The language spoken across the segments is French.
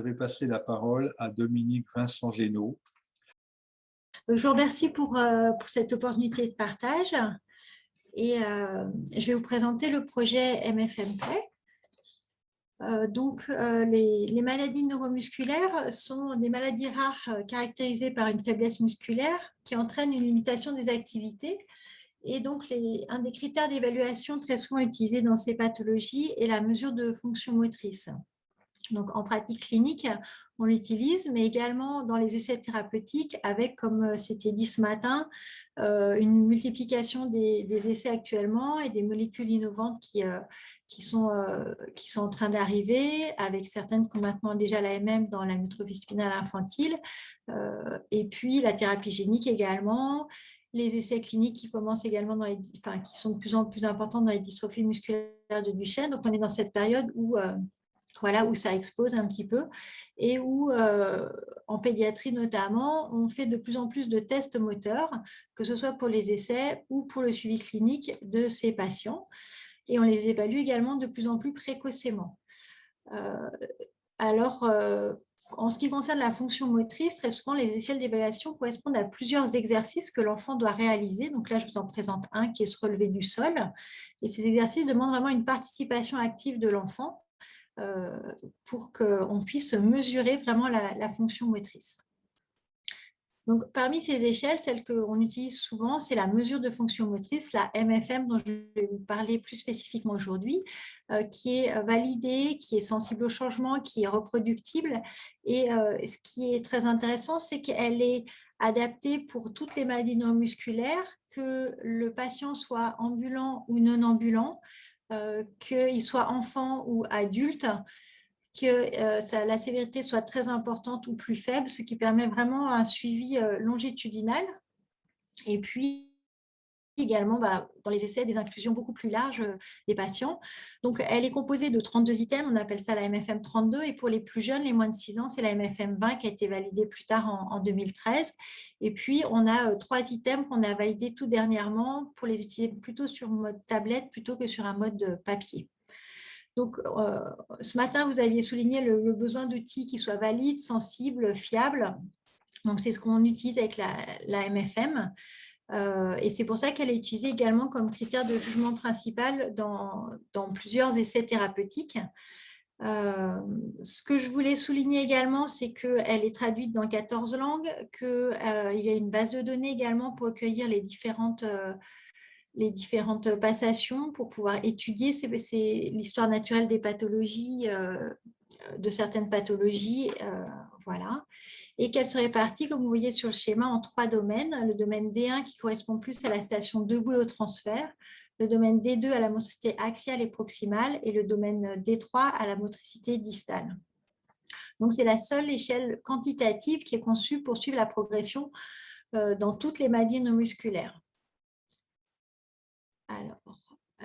vais passer la parole à Dominique Vincent-Génaud. Je vous remercie pour cette opportunité de partage et je vais vous présenter le projet MFM Play. Les maladies neuromusculaires sont des maladies rares caractérisées par une faiblesse musculaire qui entraîne une limitation des activités. Et donc, un des critères d'évaluation très souvent utilisé dans ces pathologies est la mesure de fonction motrice. Donc, en pratique clinique, on l'utilise, mais également dans les essais thérapeutiques avec, comme c'était dit ce matin, une multiplication des essais actuellement et des molécules innovantes qui sont en train d'arriver, avec certaines qui ont maintenant déjà l'AMM dans la myotrophie spinale infantile, et puis la thérapie génique également, les essais cliniques qui commencent également qui sont de plus en plus importants dans les dystrophies musculaires de Duchenne. Donc, on est dans cette période où ça explose un petit peu et où, en pédiatrie notamment, on fait de plus en plus de tests moteurs, que ce soit pour les essais ou pour le suivi clinique de ces patients. Et on les évalue également de plus en plus précocement. En ce qui concerne la fonction motrice, très souvent, les échelles d'évaluation correspondent à plusieurs exercices que l'enfant doit réaliser. Donc là, je vous en présente un qui est se relever du sol. Et ces exercices demandent vraiment une participation active de l'enfant pour qu'on puisse mesurer vraiment la fonction motrice. Donc, parmi ces échelles, celle qu'on utilise souvent, c'est la mesure de fonction motrice, la MFM, dont je vais vous parler plus spécifiquement aujourd'hui, qui est validée, qui est sensible au changement, qui est reproductible. Et ce qui est très intéressant, c'est qu'elle est adaptée pour toutes les maladies neuromusculaires, que le patient soit ambulant ou non ambulant, qu'il soit enfant ou adulte, que la sévérité soit très importante ou plus faible, ce qui permet vraiment un suivi longitudinal. Et puis, également, dans les essais, des inclusions beaucoup plus larges des patients. Donc, elle est composée de 32 items, on appelle ça la MFM 32, et pour les plus jeunes, les moins de 6 ans, c'est la MFM 20 qui a été validée plus tard en 2013. Et puis, on a 3 items qu'on a validés tout dernièrement pour les utiliser plutôt sur mode tablette plutôt que sur un mode papier. Donc, ce matin, vous aviez souligné le besoin d'outils qui soient valides, sensibles, fiables. Donc, c'est ce qu'on utilise avec la MFM. Et c'est pour ça qu'elle est utilisée également comme critère de jugement principal dans plusieurs essais thérapeutiques. Ce que je voulais souligner également, c'est qu'elle est traduite dans 14 langues, qu'il y a une base de données également pour recueillir les différentes passations pour pouvoir étudier l'histoire naturelle des pathologies, de certaines pathologies, voilà. Et qu'elle se répartit, comme vous voyez sur le schéma, en 3 domaines. Le domaine D1 qui correspond plus à la station debout et au transfert, le domaine D2 à la motricité axiale et proximale et le domaine D3 à la motricité distale. Donc, c'est la seule échelle quantitative qui est conçue pour suivre la progression dans toutes les maladies neuromusculaires. Alors,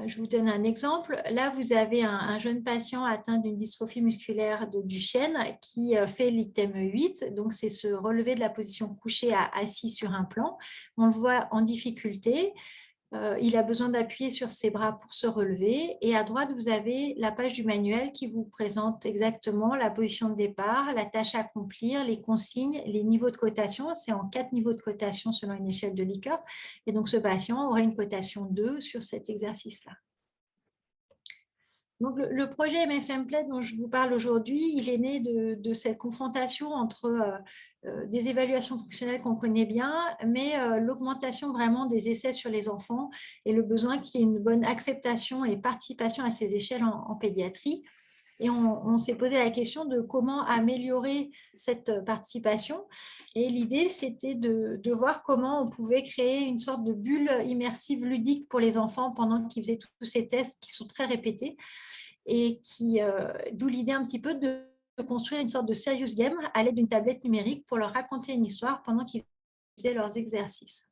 je vous donne un exemple. Là, vous avez un jeune patient atteint d'une dystrophie musculaire de Duchenne qui fait l'item 8. Donc, c'est se relever de la position couchée à assis sur un plan. On le voit en difficulté. Il a besoin d'appuyer sur ses bras pour se relever. Et à droite, vous avez la page du manuel qui vous présente exactement la position de départ, la tâche à accomplir, les consignes, les niveaux de cotation. C'est en 4 niveaux de cotation selon une échelle de Likert. Et donc, ce patient aurait une cotation 2 sur cet exercice-là. Donc, le projet MFM Play dont je vous parle aujourd'hui, il est né de cette confrontation entre des évaluations fonctionnelles qu'on connaît bien, mais l'augmentation vraiment des essais sur les enfants et le besoin qu'il y ait une bonne acceptation et participation à ces échelles en pédiatrie. Et on s'est posé la question de comment améliorer cette participation. Et l'idée, c'était de voir comment on pouvait créer une sorte de bulle immersive ludique pour les enfants pendant qu'ils faisaient tous ces tests qui sont très répétés. Et d'où l'idée un petit peu de construire une sorte de serious game à l'aide d'une tablette numérique pour leur raconter une histoire pendant qu'ils faisaient leurs exercices.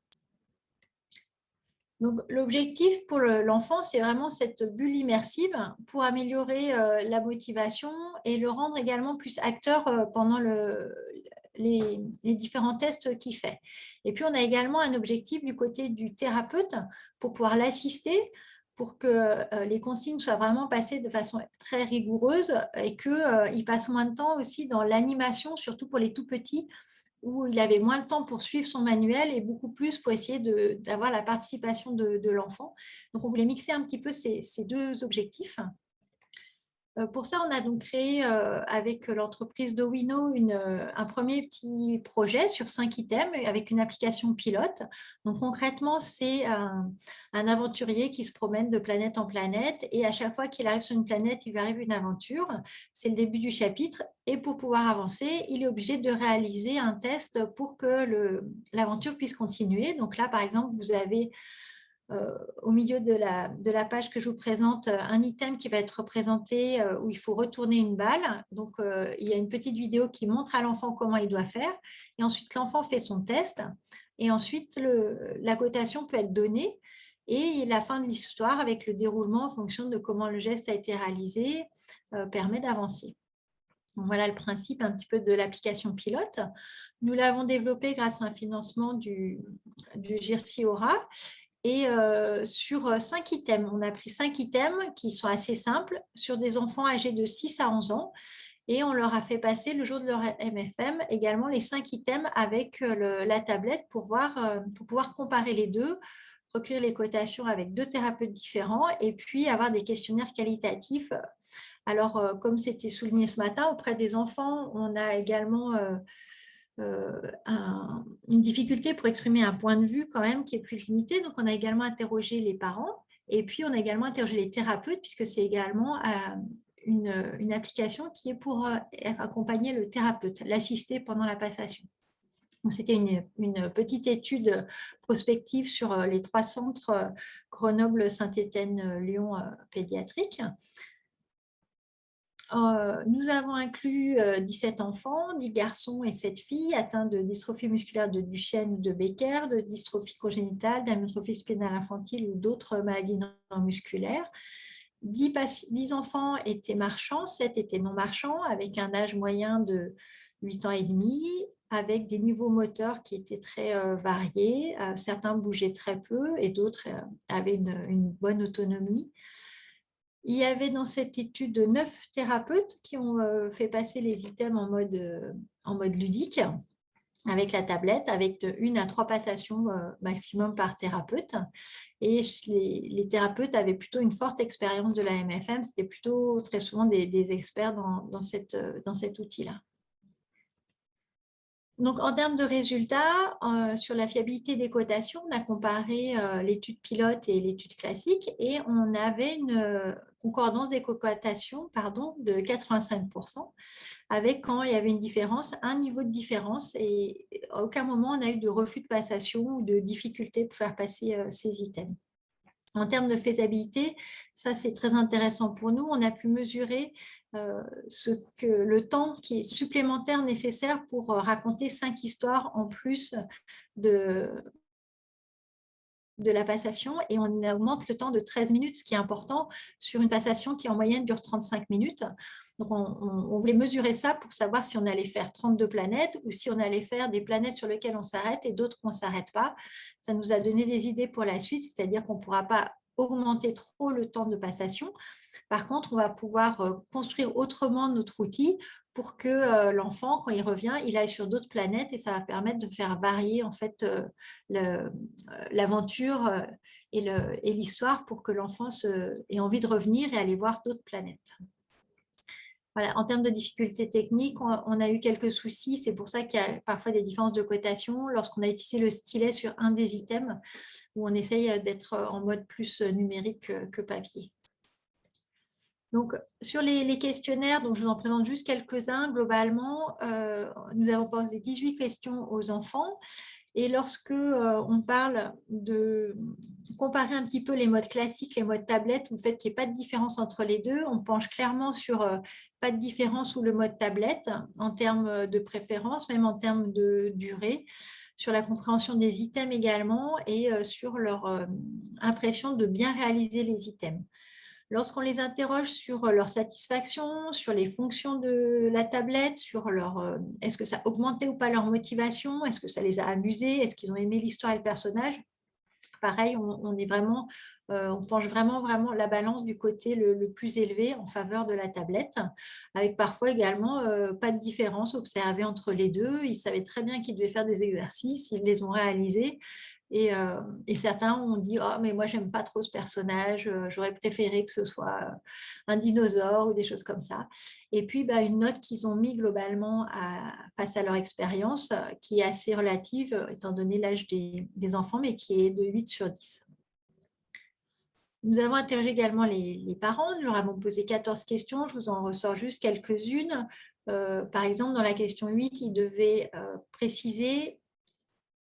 Donc, l'objectif pour l'enfant, c'est vraiment cette bulle immersive pour améliorer la motivation et le rendre également plus acteur pendant les différents tests qu'il fait. Et puis, on a également un objectif du côté du thérapeute pour pouvoir l'assister pour que les consignes soient vraiment passées de façon très rigoureuse et qu'ils passent moins de temps aussi dans l'animation, surtout pour les tout petits, où il avait moins de temps pour suivre son manuel et beaucoup plus pour essayer d'avoir la participation de l'enfant. Donc, on voulait mixer un petit peu ces deux objectifs. Pour ça, on a donc créé avec l'entreprise Dowino un premier petit projet sur 5 items avec une application pilote. Donc concrètement, c'est un aventurier qui se promène de planète en planète et à chaque fois qu'il arrive sur une planète, il lui arrive une aventure. C'est le début du chapitre et pour pouvoir avancer, il est obligé de réaliser un test pour que l'aventure puisse continuer. Donc là, par exemple, vous avez au milieu de la page que je vous présente, un item qui va être représenté où il faut retourner une balle. Donc, il y a une petite vidéo qui montre à l'enfant comment il doit faire. Et ensuite, l'enfant fait son test. Et ensuite, la cotation peut être donnée. Et la fin de l'histoire, avec le déroulement en fonction de comment le geste a été réalisé, permet d'avancer. Voilà le principe un petit peu de l'application pilote. Nous l'avons développé grâce à un financement du GIRC Aura. Et sur 5 items, on a pris 5 items qui sont assez simples sur des enfants âgés de 6 à 11 ans et on leur a fait passer le jour de leur MFM également les 5 items avec la tablette pour pouvoir comparer les deux, recueillir les cotations avec 2 thérapeutes différents et puis avoir des questionnaires qualitatifs. Alors, comme c'était souligné ce matin, auprès des enfants, on a également une difficulté pour exprimer un point de vue quand même qui est plus limité. Donc, on a également interrogé les parents et puis on a également interrogé les thérapeutes puisque c'est également une application qui est pour accompagner le thérapeute, l'assister pendant la passation. C'était une petite étude prospective sur les 3 centres Grenoble, Saint-Étienne, Lyon pédiatriques. Nous avons inclus 17 enfants, 10 garçons et 7 filles atteints de dystrophie musculaire de Duchenne ou de Becker, de dystrophie congénitale, d'amyotrophie spinale infantile ou d'autres maladies non musculaires. 10 enfants étaient marchands, 7 étaient non marchands, avec un âge moyen de 8 ans et demi, avec des niveaux moteurs qui étaient très variés. Certains bougeaient très peu et d'autres avaient une bonne autonomie. Il y avait dans cette étude 9 thérapeutes qui ont fait passer les items en mode ludique avec la tablette, avec de 1 à 3 passations maximum par thérapeute. Et les thérapeutes avaient plutôt une forte expérience de la MFM. C'était plutôt très souvent des experts dans cet outil-là. Donc, en termes de résultats, sur la fiabilité des cotations, on a comparé l'étude pilote et l'étude classique et on avait une concordance des cotations de 85%, avec quand il y avait une différence, un niveau de différence et à aucun moment on a eu de refus de passation ou de difficulté pour faire passer ces items. En termes de faisabilité, ça c'est très intéressant pour nous. On a pu mesurer le temps qui est supplémentaire nécessaire pour raconter 5 histoires en plus de la passation et on augmente le temps de 13 minutes, ce qui est important sur une passation qui en moyenne dure 35 minutes. Donc, on voulait mesurer ça pour savoir si on allait faire 32 planètes ou si on allait faire des planètes sur lesquelles on s'arrête et d'autres où on ne s'arrête pas. Ça nous a donné des idées pour la suite, c'est-à-dire qu'on ne pourra pas augmenter trop le temps de passation. Par contre, on va pouvoir construire autrement notre outil pour que l'enfant, quand il revient, il aille sur d'autres planètes et ça va permettre de faire varier en fait l'aventure et l'histoire pour que l'enfant ait envie de revenir et aller voir d'autres planètes. Voilà, en termes de difficultés techniques, on a eu quelques soucis. C'est pour ça qu'il y a parfois des différences de cotation lorsqu'on a utilisé le stylet sur un des items où on essaye d'être en mode plus numérique que papier. Donc, sur les questionnaires, donc je vous en présente juste quelques-uns. Globalement, nous avons posé 18 questions aux enfants. Et lorsque on parle de comparer un petit peu les modes classiques, les modes tablette, ou le fait qu'il n'y ait pas de différence entre les deux, on penche clairement sur pas de différence sous le mode tablette en termes de préférence, même en termes de durée, sur la compréhension des items également et sur leur impression de bien réaliser les items. Lorsqu'on les interroge sur leur satisfaction, sur les fonctions de la tablette, sur est-ce que ça a augmenté ou pas leur motivation, est-ce que ça les a amusés, est-ce qu'ils ont aimé l'histoire et le personnage, pareil, on est vraiment, on penche vraiment la balance du côté le plus élevé en faveur de la tablette, avec parfois également pas de différence observée entre les deux. Ils savaient très bien qu'ils devaient faire des exercices, ils les ont réalisés. Et certains ont dit: «Oh, mais moi, j'aime pas trop ce personnage, j'aurais préféré que ce soit un dinosaure» ou des choses comme ça. Et puis, bah, une note qu'ils ont mis globalement face à leur expérience, qui est assez relative, étant donné l'âge des enfants, mais qui est de 8/10. Nous avons interrogé également les parents. Nous leur avons posé 14 questions. Je vous en ressors juste quelques-unes. Par exemple, dans la question 8, ils devaient préciser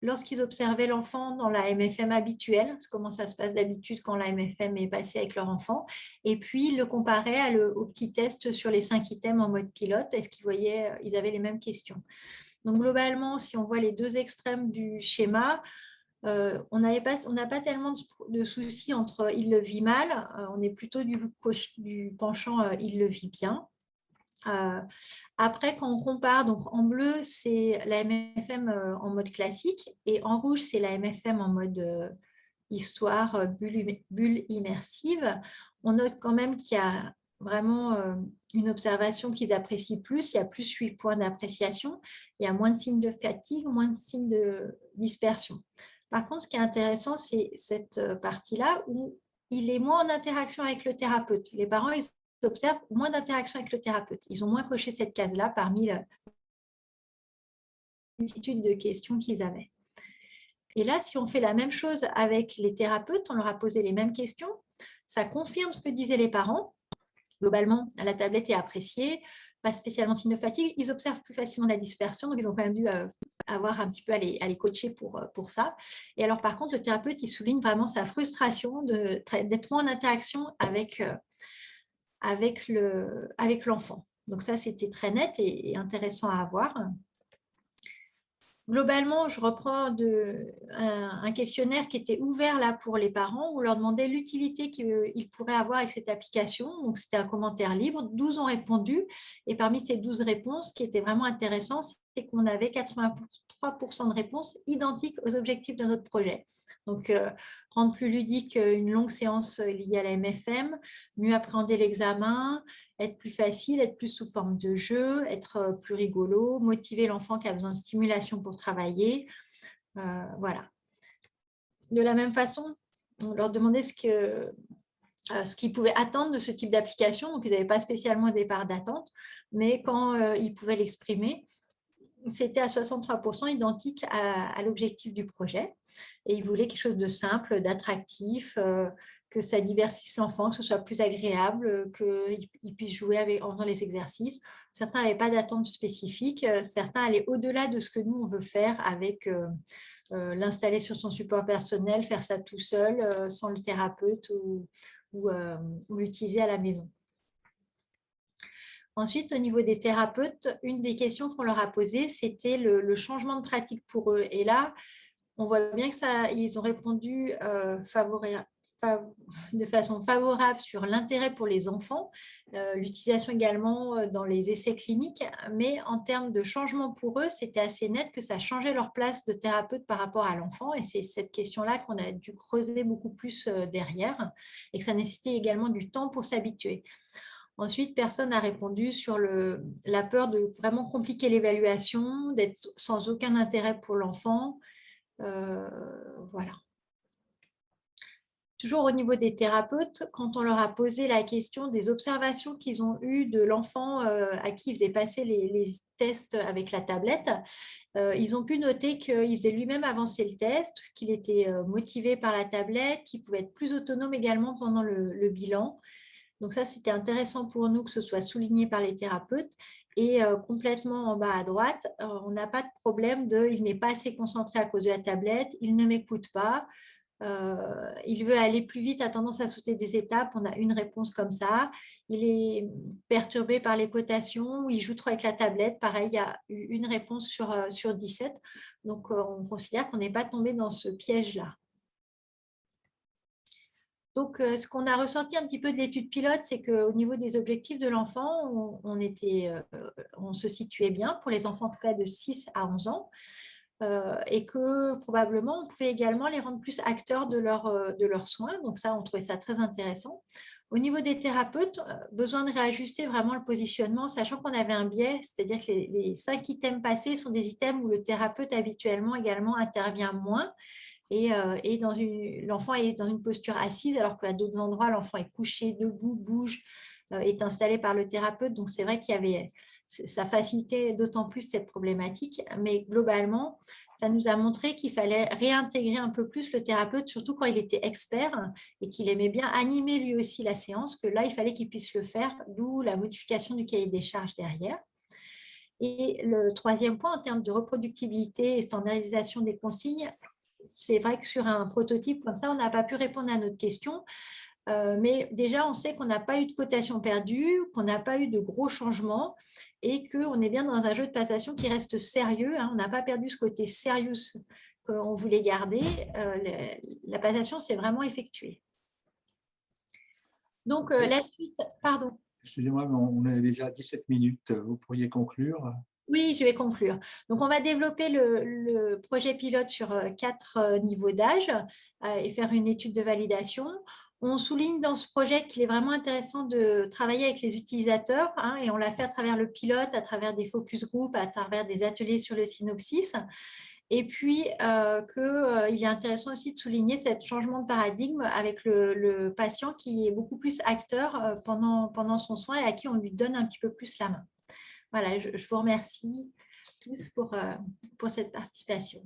lorsqu'ils observaient l'enfant dans la MFM habituelle, comment ça se passe d'habitude quand la MFM est passée avec leur enfant, et puis le comparer au petit test sur les 5 items en mode pilote. Est-ce qu'ils voyaient, ils avaient les mêmes questions? Donc globalement, si on voit les deux extrêmes du schéma, on n'a pas tellement de soucis entre il le vit mal, on est plutôt du penchant il le vit bien. Après, quand on compare, donc en bleu, c'est la MFM en mode classique et en rouge, c'est la MFM en mode histoire, bulle immersive. On note quand même qu'il y a vraiment une observation qu'ils apprécient plus. Il y a plus 8 points d'appréciation. Il y a moins de signes de fatigue, moins de signes de dispersion. Par contre, ce qui est intéressant, c'est cette partie-là où il est moins en interaction avec le thérapeute. Les parents, ils observent moins d'interaction avec le thérapeute. Ils ont moins coché cette case-là parmi la multitude de questions qu'ils avaient. Et là, si on fait la même chose avec les thérapeutes, on leur a posé les mêmes questions, ça confirme ce que disaient les parents. Globalement, la tablette est appréciée, pas spécialement signe de fatigue. Ils observent plus facilement la dispersion, donc ils ont quand même dû avoir un petit peu à les coacher pour ça. Et alors, par contre, le thérapeute, il souligne vraiment sa frustration d'être moins en interaction avec l'enfant. Donc ça, c'était très net et intéressant à avoir. Globalement, je reprends un questionnaire qui était ouvert là pour les parents où on leur demandait l'utilité qu'ils pourraient avoir avec cette application. Donc, c'était un commentaire libre. 12 ont répondu. Et parmi ces 12 réponses, ce qui était vraiment intéressant, c'est qu'on avait 83% de réponses identiques aux objectifs de notre projet. Donc, rendre plus ludique une longue séance liée à la MFM, mieux appréhender l'examen, être plus facile, être plus sous forme de jeu, être plus rigolo, motiver l'enfant qui a besoin de stimulation pour travailler. Voilà. De la même façon, on leur demandait ce qu'ils pouvaient attendre de ce type d'application. Donc, ils n'avaient pas spécialement des parts d'attente, mais quand ils pouvaient l'exprimer, c'était à 63% identique à l'objectif du projet. Et ils voulaient quelque chose de simple, d'attractif, que ça diversifie l'enfant, que ce soit plus agréable, qu'il puisse jouer dans les exercices. Certains n'avaient pas d'attente spécifique, certains allaient au-delà de ce que nous, on veut faire avec l'installer sur son support personnel, faire ça tout seul, sans le thérapeute ou l'utiliser à la maison. Ensuite, au niveau des thérapeutes, une des questions qu'on leur a posées, c'était le changement de pratique pour eux. Et là, on voit bien qu'ils ont répondu de façon favorable sur l'intérêt pour les enfants, l'utilisation également dans les essais cliniques, mais en termes de changement pour eux, c'était assez net que ça changeait leur place de thérapeute par rapport à l'enfant, et c'est cette question-là qu'on a dû creuser beaucoup plus derrière, et que ça nécessitait également du temps pour s'habituer. Ensuite, personne n'a répondu sur la peur de vraiment compliquer l'évaluation, d'être sans aucun intérêt pour l'enfant. Voilà. Toujours au niveau des thérapeutes, quand on leur a posé la question des observations qu'ils ont eues de l'enfant à qui ils faisaient passer les tests avec la tablette, ils ont pu noter qu'il faisait lui-même avancer le test, qu'il était motivé par la tablette, qu'il pouvait être plus autonome également pendant le bilan. Donc ça, c'était intéressant pour nous que ce soit souligné par les thérapeutes. Et complètement en bas à droite, on n'a pas de problème il n'est pas assez concentré à cause de la tablette, il ne m'écoute pas, il veut aller plus vite, a tendance à sauter des étapes. On a une réponse comme ça. Il est perturbé par les cotations, il joue trop avec la tablette. Pareil, il y a une réponse sur 17. Donc, on considère qu'on n'est pas tombé dans ce piège-là. Donc, ce qu'on a ressenti un petit peu de l'étude pilote, c'est qu'au niveau des objectifs de l'enfant, on se situait bien pour les enfants en tout cas de 6 à 11 ans. et que probablement on pouvait également les rendre plus acteurs de leurs soins. Donc ça, on trouvait ça très intéressant. Au niveau des thérapeutes, besoin de réajuster vraiment le positionnement, sachant qu'on avait un biais, c'est-à-dire que les 5 items passés sont des items où le thérapeute habituellement également intervient moins. Et l'enfant est dans une posture assise, alors qu'à d'autres endroits, l'enfant est couché, debout, bouge, est installé par le thérapeute. Donc, c'est vrai qu'il y avait, ça facilitait d'autant plus cette problématique. Mais globalement, ça nous a montré qu'il fallait réintégrer un peu plus le thérapeute, surtout quand il était expert et qu'il aimait bien animer lui aussi la séance, que là, il fallait qu'il puisse le faire, d'où la modification du cahier des charges derrière. Et le troisième point, en termes de reproductibilité et standardisation des consignes, c'est vrai que sur un prototype comme ça, on n'a pas pu répondre à notre question. Mais déjà, on sait qu'on n'a pas eu de cotation perdue, qu'on n'a pas eu de gros changements et qu'on est bien dans un jeu de passation qui reste sérieux. On n'a pas perdu ce côté sérieux qu'on voulait garder. La passation s'est vraiment effectuée. Donc, la suite, pardon. Excusez-moi, mais on a déjà 17 minutes. Vous pourriez conclure? Oui, je vais conclure. Donc, on va développer le projet pilote sur 4 niveaux d'âge et faire une étude de validation. On souligne dans ce projet qu'il est vraiment intéressant de travailler avec les utilisateurs et on l'a fait à travers le pilote, à travers des focus group, à travers des ateliers sur le synopsis. Et puis, qu'il est intéressant aussi de souligner ce changement de paradigme avec le patient qui est beaucoup plus acteur pendant son soin et à qui on lui donne un petit peu plus la main. Voilà, je vous remercie tous pour cette participation.